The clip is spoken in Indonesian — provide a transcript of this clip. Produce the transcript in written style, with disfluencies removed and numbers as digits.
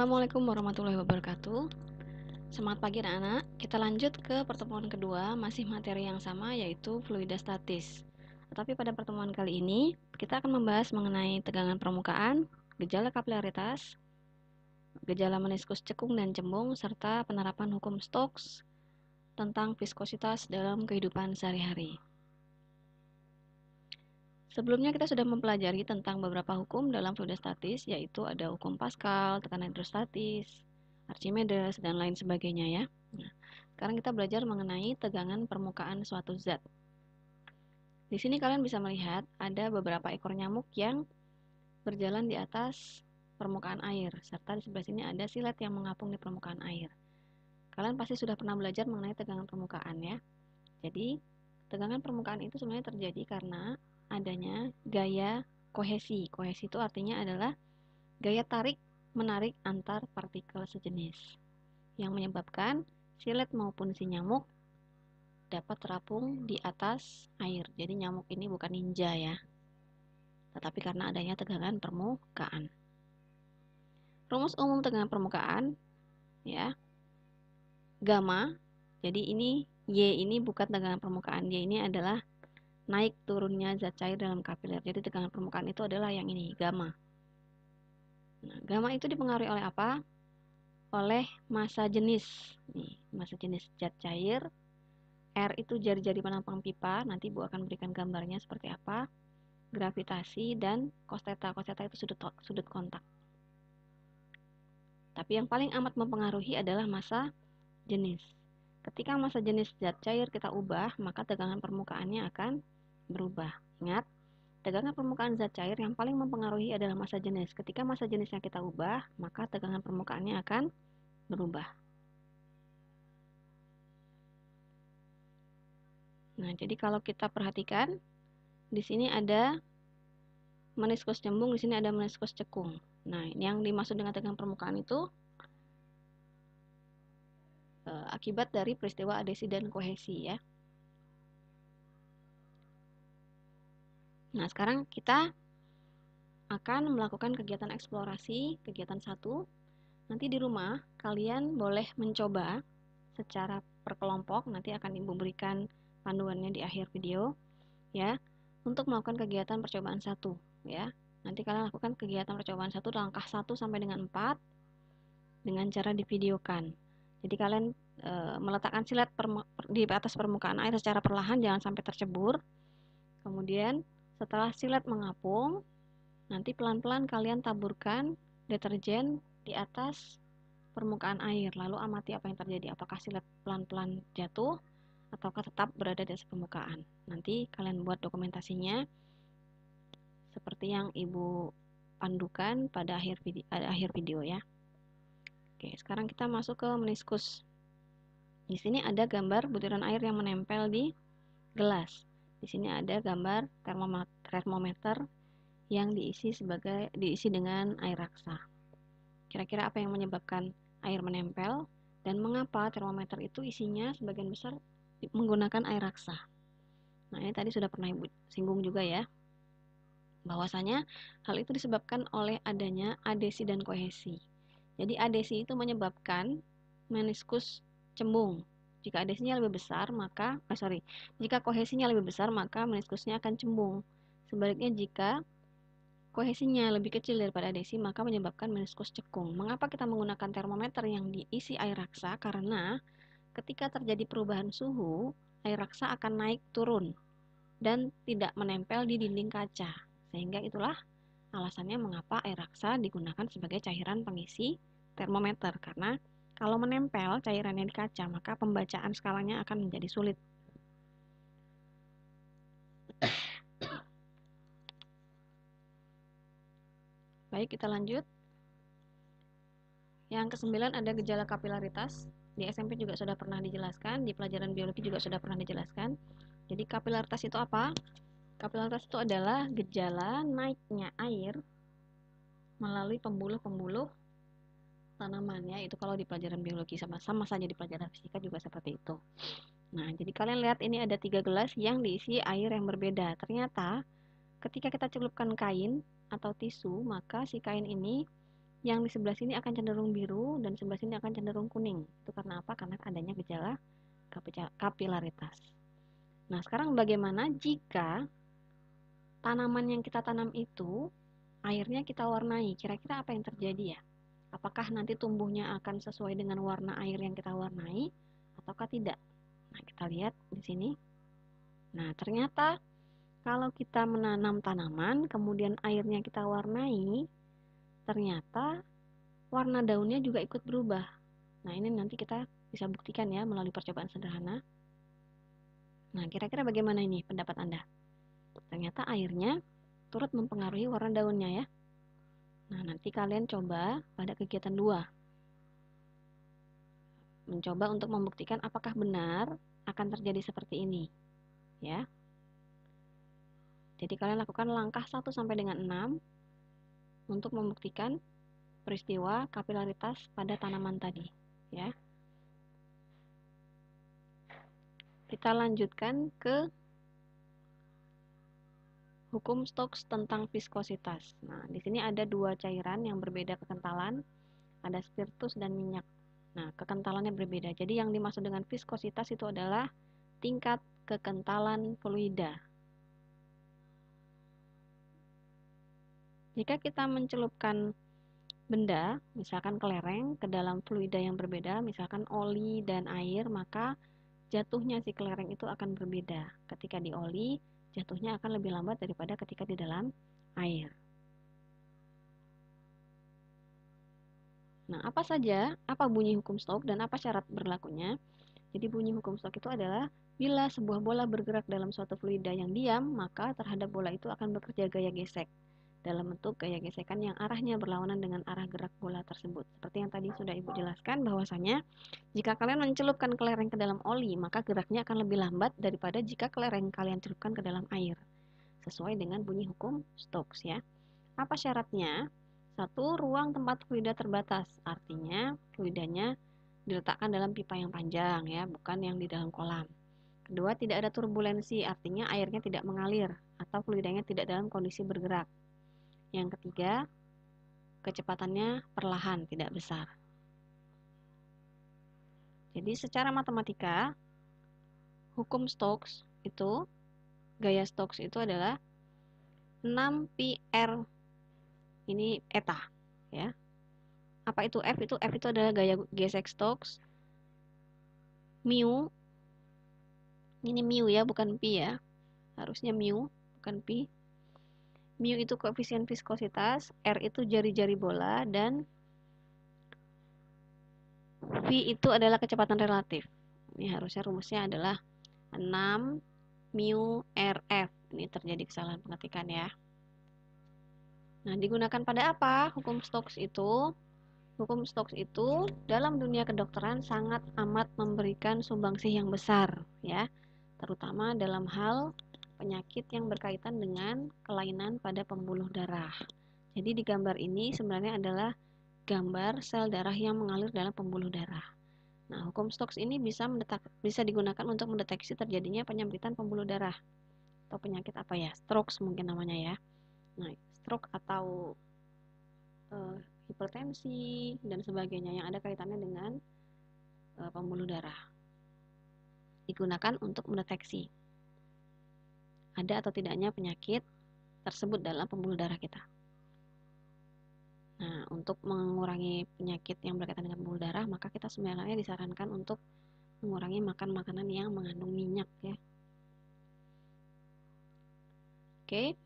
Assalamualaikum warahmatullahi wabarakatuh. Semangat pagi anak-anak. Kita lanjut ke pertemuan kedua, masih materi yang sama yaitu fluida statis. Tetapi pada pertemuan kali ini kita akan membahas mengenai tegangan permukaan, gejala kapilaritas, gejala meniskus cekung dan cembung, serta penerapan hukum Stokes tentang viskositas dalam kehidupan sehari-hari. Sebelumnya kita sudah mempelajari tentang beberapa hukum dalam fluida statis, yaitu ada hukum Pascal, tekanan hidrostatis, Archimedes, dan lain sebagainya ya. Nah, sekarang kita belajar mengenai tegangan permukaan suatu zat. Di sini kalian bisa melihat ada beberapa ekor nyamuk yang berjalan di atas permukaan air, serta di sebelah sini ada silet yang mengapung di permukaan air. Kalian pasti sudah pernah belajar mengenai tegangan permukaan ya. Jadi, tegangan permukaan itu sebenarnya terjadi karena adanya gaya kohesi. Kohesi itu artinya adalah gaya tarik-menarik antar partikel sejenis yang menyebabkan silet maupun si nyamuk dapat terapung di atas air. Jadi nyamuk ini bukan ninja ya, tetapi karena adanya tegangan permukaan. Rumus umum tegangan permukaan ya, gamma. Jadi ini Y ini bukan tegangan permukaan, Y ini adalah naik turunnya zat cair dalam kapiler. Jadi tegangan permukaan itu adalah yang ini, gamma. Nah, gamma itu dipengaruhi oleh apa? Oleh massa jenis. Nih, massa jenis zat cair. R itu jari-jari penampang pipa, nanti Bu akan berikan gambarnya seperti apa. Gravitasi dan cos theta. Cos theta itu sudut kontak. Tapi yang paling amat mempengaruhi adalah massa jenis. Ketika massa jenis zat cair kita ubah, maka tegangan permukaannya akan berubah. Ingat, tegangan permukaan zat cair yang paling mempengaruhi adalah massa jenis. Ketika massa jenisnya kita ubah, maka tegangan permukaannya akan berubah. Nah, jadi kalau kita perhatikan, di sini ada meniskus cembung, di sini ada meniskus cekung. Nah, yang dimaksud dengan tegangan permukaan itu akibat dari peristiwa adesi dan kohesi ya. Nah, sekarang kita akan melakukan kegiatan eksplorasi, kegiatan 1. Nanti di rumah kalian boleh mencoba secara per kelompok, nanti akan Ibu berikan panduannya di akhir video ya, untuk melakukan kegiatan percobaan 1 ya. Nanti kalian lakukan kegiatan percobaan 1 langkah 1 sampai dengan 4 dengan cara divideokan. Jadi kalian meletakkan silet di atas permukaan air secara perlahan, jangan sampai tercebur. Kemudian setelah silet mengapung, nanti pelan-pelan kalian taburkan deterjen di atas permukaan air, lalu amati apa yang terjadi, apakah silet pelan-pelan jatuh ataukah tetap berada di atas permukaan. Nanti kalian buat dokumentasinya seperti yang Ibu pandukan pada akhir video ya. Oke, sekarang kita masuk ke meniskus. Di sini ada gambar butiran air yang menempel di gelas. Di sini ada gambar termometer yang diisi dengan air raksa. Kira-kira apa yang menyebabkan air menempel dan mengapa termometer itu isinya sebagian besar menggunakan air raksa? Nah, ini tadi sudah pernah Ibu singgung juga ya, bahwasanya hal itu disebabkan oleh adanya adesi dan kohesi. Jadi adesi itu menyebabkan meniskus cembung. Jika adesinya lebih besar, jika kohesinya lebih besar, maka meniskusnya akan cembung. Sebaliknya, jika kohesinya lebih kecil daripada adesi, maka menyebabkan meniskus cekung. Mengapa kita menggunakan termometer yang diisi air raksa? Karena ketika terjadi perubahan suhu, air raksa akan naik turun dan tidak menempel di dinding kaca. Sehingga itulah alasannya mengapa air raksa digunakan sebagai cairan pengisi termometer. Karena kalau menempel cairannya di kaca, maka pembacaan skalanya akan menjadi sulit. Baik, kita lanjut. Yang ke-9 ada gejala kapilaritas. Di SMP juga sudah pernah dijelaskan, di pelajaran biologi juga sudah pernah dijelaskan. Jadi kapilaritas itu apa? Kapilaritas itu adalah gejala naiknya air melalui pembuluh-pembuluh tanaman ya. Itu kalau di pelajaran biologi, sama saja di pelajaran fisika juga seperti itu. Nah, jadi kalian lihat ini ada 3 gelas yang diisi air yang berbeda. Ternyata ketika kita celupkan kain atau tisu, maka si kain ini yang di sebelah sini akan cenderung biru dan sebelah sini akan cenderung kuning. Itu karena apa? Karena adanya gejala kapilaritas. Nah, sekarang bagaimana jika tanaman yang kita tanam itu airnya kita warnai? Kira-kira apa yang terjadi ya? Apakah nanti tumbuhnya akan sesuai dengan warna air yang kita warnai ataukah tidak? Nah, kita lihat di sini. Nah, ternyata kalau kita menanam tanaman, kemudian airnya kita warnai, ternyata warna daunnya juga ikut berubah. Nah, ini nanti kita bisa buktikan ya melalui percobaan sederhana. Nah, kira-kira bagaimana ini pendapat Anda? Ternyata airnya turut mempengaruhi warna daunnya ya. Nah, nanti kalian coba pada kegiatan 2. Mencoba untuk membuktikan apakah benar akan terjadi seperti ini. Ya. Jadi kalian lakukan langkah 1 sampai dengan 6 untuk membuktikan peristiwa kapilaritas pada tanaman tadi, ya. Kita lanjutkan ke hukum Stokes tentang viskositas. Nah, di sini ada 2 cairan yang berbeda kekentalan, ada spiritus dan minyak. Nah, kekentalannya berbeda. Jadi yang dimaksud dengan viskositas itu adalah tingkat kekentalan fluida. Jika kita mencelupkan benda, misalkan kelereng, ke dalam fluida yang berbeda, misalkan oli dan air, maka jatuhnya si kelereng itu akan berbeda. Ketika di oli, jatuhnya akan lebih lambat daripada ketika di dalam air. Nah, apa bunyi hukum Stokes dan apa syarat berlakunya? Jadi bunyi hukum Stokes itu adalah bila sebuah bola bergerak dalam suatu fluida yang diam, maka terhadap bola itu akan bekerja gaya gesek dalam bentuk gaya gesekan yang arahnya berlawanan dengan arah gerak bola tersebut. Seperti yang tadi sudah Ibu jelaskan bahwasanya jika kalian mencelupkan kelereng ke dalam oli, maka geraknya akan lebih lambat daripada jika kelereng kalian celupkan ke dalam air. Sesuai dengan bunyi hukum Stokes ya. Apa syaratnya? 1. Ruang tempat fluida terbatas. Artinya fluidanya diletakkan dalam pipa yang panjang ya, bukan yang di dalam kolam. 2. Tidak ada turbulensi, artinya airnya tidak mengalir atau fluidanya tidak dalam kondisi bergerak. Yang ketiga, kecepatannya perlahan, tidak besar. Jadi secara matematika, hukum Stokes itu, gaya Stokes itu adalah 6πr, ini eta, ya. Apa itu F? F itu adalah gaya gesek Stokes. Mu, ini mu ya, bukan pi ya. Harusnya mu, bukan pi. Mu itu koefisien viskositas, R itu jari-jari bola, dan V itu adalah kecepatan relatif. Ini harusnya rumusnya adalah 6 mu RF. Ini terjadi kesalahan pengetikan ya. Nah, digunakan pada apa hukum Stokes itu? Hukum Stokes itu dalam dunia kedokteran sangat amat memberikan sumbangsih yang besar ya, terutama dalam hal penyakit yang berkaitan dengan kelainan pada pembuluh darah. Jadi di gambar ini sebenarnya adalah gambar sel darah yang mengalir dalam pembuluh darah. Nah, hukum Stokes ini bisa digunakan untuk mendeteksi terjadinya penyempitan pembuluh darah atau penyakit apa ya, stroke mungkin namanya ya. Nah, stroke atau hipertensi dan sebagainya yang ada kaitannya dengan pembuluh darah digunakan untuk mendeteksi ada atau tidaknya penyakit tersebut dalam pembuluh darah kita. Nah, untuk mengurangi penyakit yang berkaitan dengan pembuluh darah, maka kita sebenarnya disarankan untuk mengurangi makan makanan yang mengandung minyak ya. Oke.